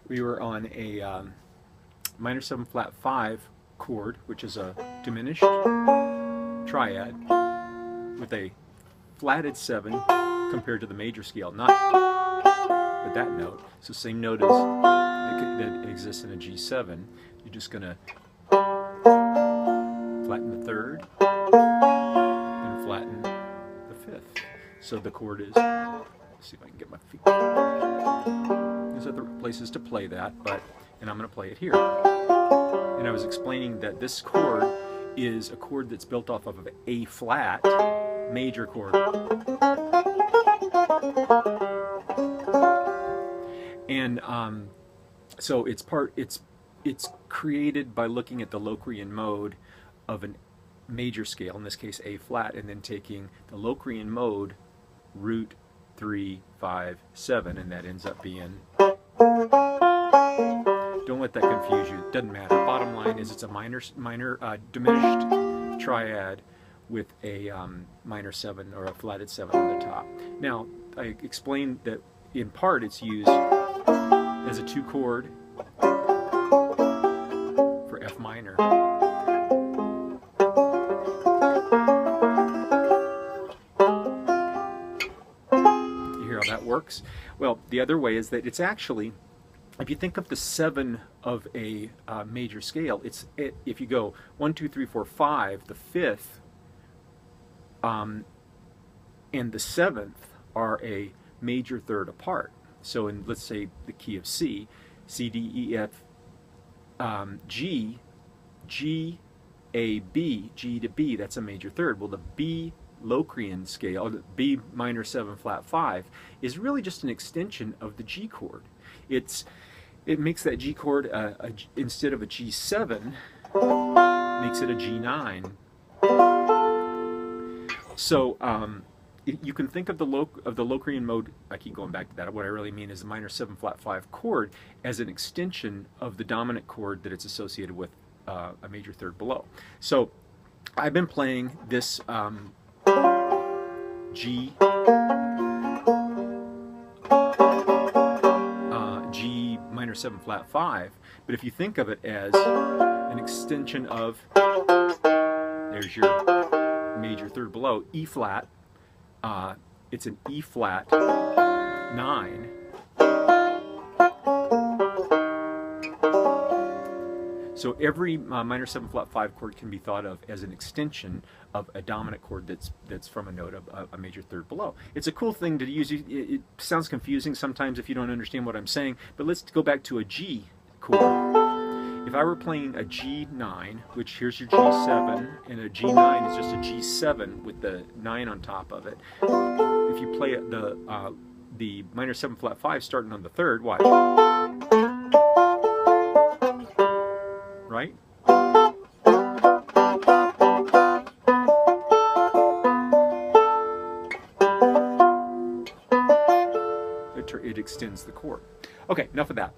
we were on a minor 7 flat 5 chord, which is a diminished triad with a flatted 7 compared to the major scale, not but that note. So same note as that exists in a G7. You're just going to flatten the 3rd and flatten the 5th. So the chord is, let's see if I can get my feet. These are the places to play that, and I'm going to play it here. And I was explaining that this chord is a chord that's built off of an A flat major chord. And so it's created by looking at the Locrian mode of a major scale, in this case A flat, and then taking the Locrian mode root 3, 5, 7, and that ends up being. Don't let that confuse you. It doesn't matter. Bottom line is it's a minor diminished triad with a minor 7 or a flatted 7 on the top. Now, I explained that in part it's used as a 2 chord for F minor. You hear how that works? Well, the other way is that it's actually, if you think of the 7 of a major scale, if you go 1, 2, 3, 4, 5, the 5th and the 7th are a major third apart. So in, let's say, the key of C, C, D, E, F, G, G, A, B, G to B, that's a major third. Well, the B Locrian scale, or the B minor 7 flat 5, is really just an extension of the G chord. It makes that G chord, instead of a G7, makes it a G9. So you can think of the Locrian mode, I keep going back to that, what I really mean is the minor 7 flat 5 chord as an extension of the dominant chord that it's associated with a major third below. So I've been playing this G minor 7 flat 5, but if you think of it as an extension of, there's your major third below, E flat, it's an E flat 9, so every minor 7 flat 5 chord can be thought of as an extension of a dominant chord that's from a note of a major third below. It's a cool thing to use. It sounds confusing sometimes if you don't understand what I'm saying, but let's go back to a G chord. If I were playing a G9, which here's your G7, and a G9 is just a G7 with the 9 on top of it. If you play the minor 7 flat 5 starting on the 3rd, watch. Right? It extends the chord. Okay, enough of that.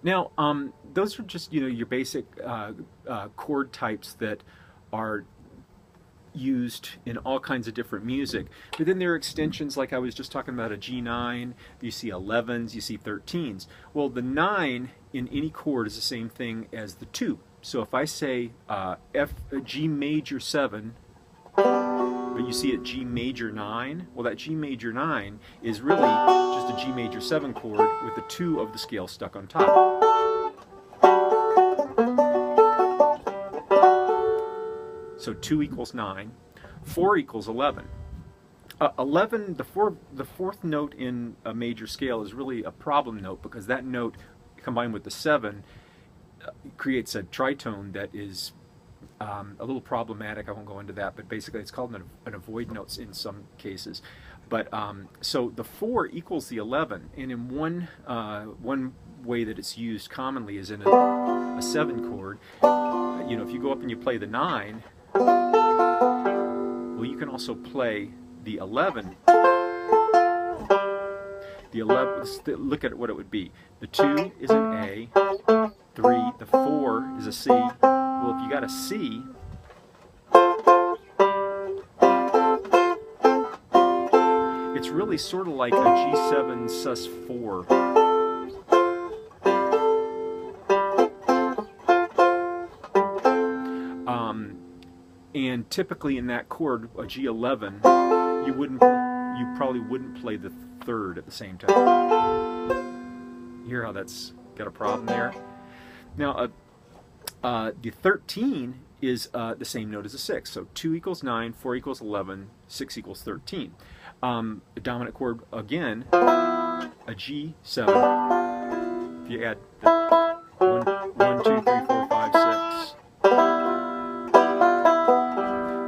Now, those are just, your basic chord types that are used in all kinds of different music. But then there are extensions, like I was just talking about a G9, you see 11s, you see 13s. Well, the 9 in any chord is the same thing as the 2. So if I say G major 7, but you see it G major 9, well, that G major 9 is really just a G major 7 chord with the 2 of the scale stuck on top. So 2 equals 9, 4 equals 11. 11, the fourth note in a major scale is really a problem note, because that note combined with the 7 creates a tritone that is a little problematic. I won't go into that, but basically it's called an avoid note in some cases. But so the 4 equals the 11, and in one way that it's used commonly is in a 7 chord. If you go up and you play the 9, well, you can also play the 11. The 11, look at what it would be. The 2 is an A, 3, the 4 is a C. Well, if you got a C, it's really sort of like a G7 sus4. typically in that chord, a G11, you probably wouldn't play the third at the same time. You hear how that's got a problem there? Now, the 13 is the same note as a 6. So 2 equals 9, 4 equals 11, 6 equals 13. The dominant chord, again, a G7. If you add the 1, 2, 3, 4, 5, 6.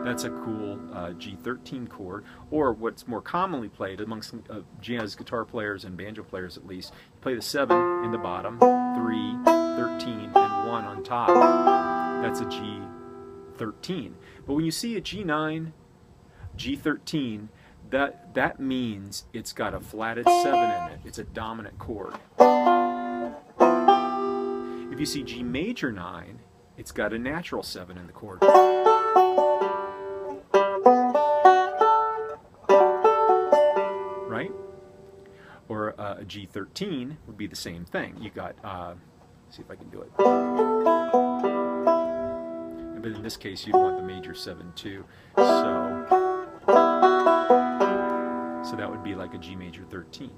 That's a cool G13 chord. Or what's more commonly played amongst jazz guitar players and banjo players at least, you play the 7 in the bottom, 3, 13, and 1 on top. That's a G13. But when you see a G9, G13, that means it's got a flatted 7 in it. It's a dominant chord. If you see G major 9, it's got a natural 7 in the chord. Right? Or a G13 would be the same thing. You got, see if I can do it. But in this case, you'd want the major 7 too. So that would be like a G major 13.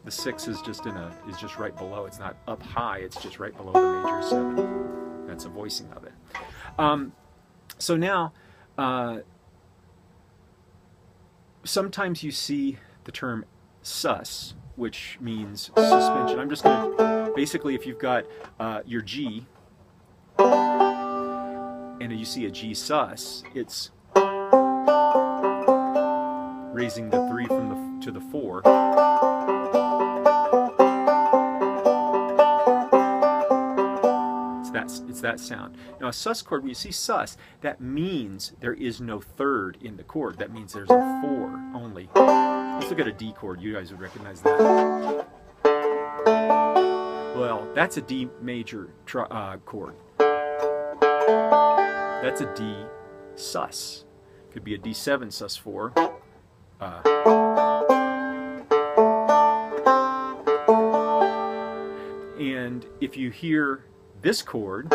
The 6 is just right below. It's not up high. It's just right below the major 7. That's a voicing of it. So now, sometimes you see the term sus, which means suspension. I'm just going to basically, if you've got your G and you see a G sus, it's raising the 3 to the 4. It's that sound. Now a sus chord, when you see sus, that means there is no third in the chord. That means there's a 4 only. Let's look at a D chord. You guys would recognize that. Well, that's a D major chord. That's a D sus. Could be a D7 sus 4. And if you hear this chord,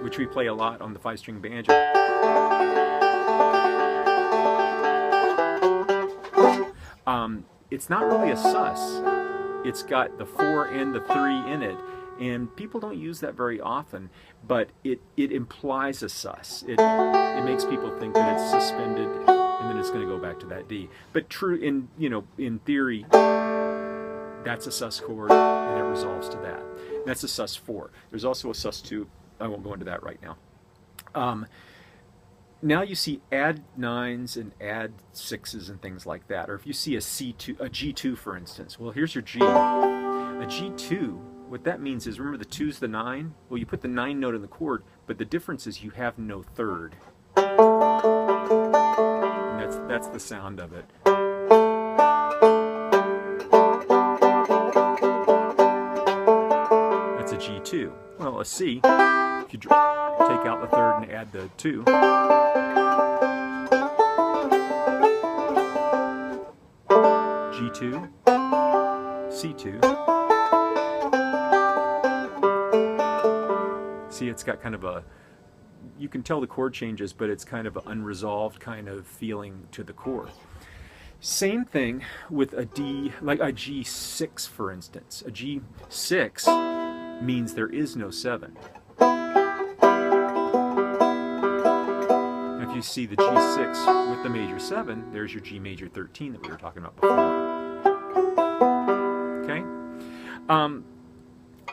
which we play a lot on the 5-string banjo, it's not really a sus. It's got the 4 and the 3 in it, and people don't use that very often, but it implies a sus. It makes people think that it's suspended and then it's going to go back to that D. But true, in theory, that's a sus chord, and it resolves to that. That's a sus 4. There's also a sus 2. I won't go into that right now. Now you see add 9s and add 6s and things like that. Or if you see a C2, a G2 for instance. Well, here's your G. A G2, what that means is, remember the 2's the 9? Well, you put the 9 note in the chord, but the difference is you have no third. And that's the sound of it. That's a G2. Well, a C, if you take out the third and add the 2, G2, C2. See, it's got kind of a, you can tell the chord changes, but it's kind of an unresolved kind of feeling to the chord. Same thing with a D, like a G6 for instance. A G6 means there is no 7. If you see the G6 with the major 7, there's your G major 13 that we were talking about before. Okay?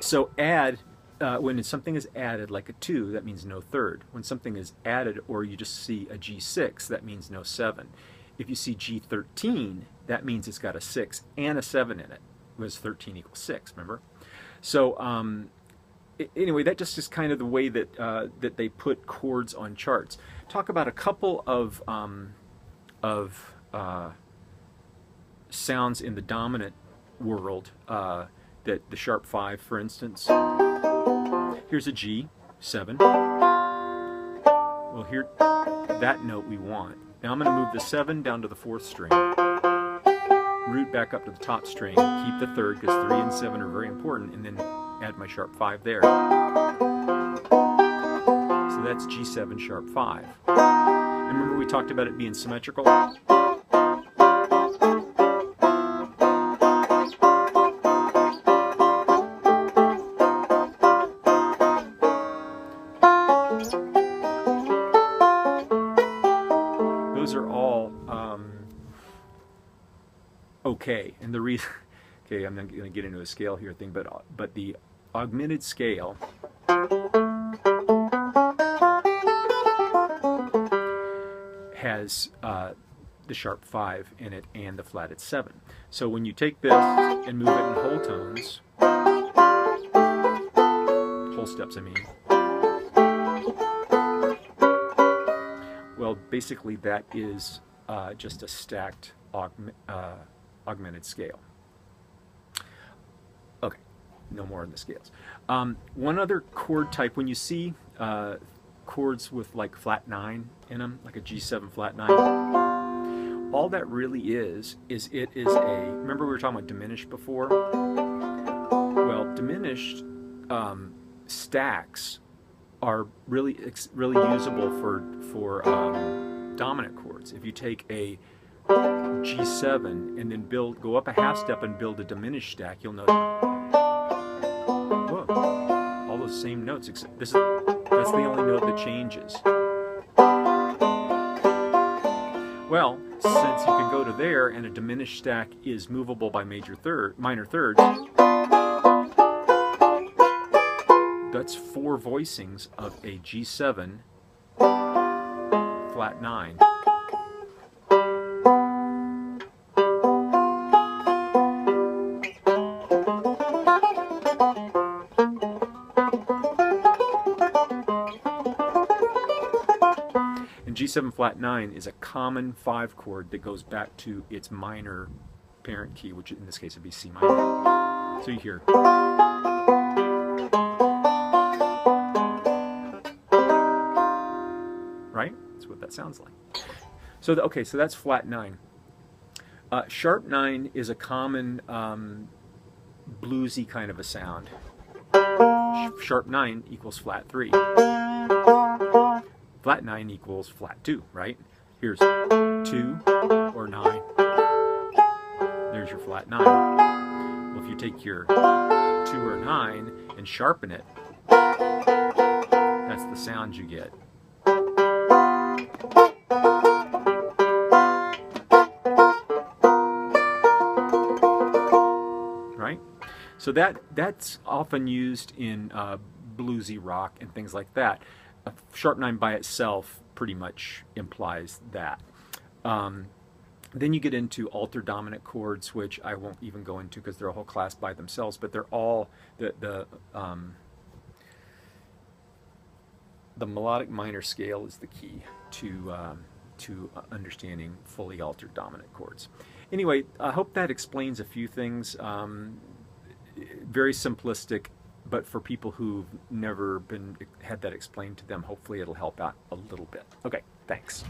So add, when something is added like a 2, that means no third. When something is added, or you just see a G6, that means no 7. If you see G13, that means it's got a 6 and a 7 in it. It was 13 equals 6, remember? So anyway, that just is kind of the way that that they put chords on charts. Talk about a couple of sounds in the dominant world. That the sharp 5, for instance. Here's a G7. Well, here, that note we want. Now I'm going to move the 7 down to the 4th string. Root back up to the top string. Keep the 3rd because 3 and 7 are very important, and then add my sharp 5 there. So that's G7 sharp 5. And remember we talked about it being symmetrical? Those are all okay, and the reason, okay, I'm not going to get into a scale here thing, but the augmented scale has the sharp 5 in it and the flatted 7. So when you take this and move it in whole tones, whole steps I mean, well basically that is just a stacked augmented scale. Okay, no more on the scales. One other chord type, when you see chords with like flat 9 in them, like a G7 flat 9, all that really is it is a, remember we were talking about diminished before? Well, diminished stacks are really usable for dominant chords. If you take a G7 and then go up a half step and build a diminished stack, you'll notice, whoa, all those same notes, except that's the only note that changes. Well, since you can go to there and a diminished stack is movable by minor thirds, that's 4 voicings of a G7 flat 9. And G7 flat 9 is a common 5 chord that goes back to its minor parent key, which in this case would be C minor. So you hear. Right? That's what that sounds like. So, okay, so that's flat 9. Sharp 9 is a common bluesy kind of a sound. Sharp 9 equals flat 3. Flat 9 equals flat 2, right? Here's 2 or 9. There's your flat 9. Well, if you take your 2 or 9 and sharpen it, that's the sound you get. Right? So that's often used in bluesy rock and things like that. A sharp 9 by itself pretty much implies that. Then you get into altered dominant chords, which I won't even go into because they're a whole class by themselves, but they're all the melodic minor scale is the key to understanding fully altered dominant chords. Anyway, I hope that explains a few things. Very simplistic, but for people who've never had that explained to them, hopefully it'll help out a little bit. Okay, thanks.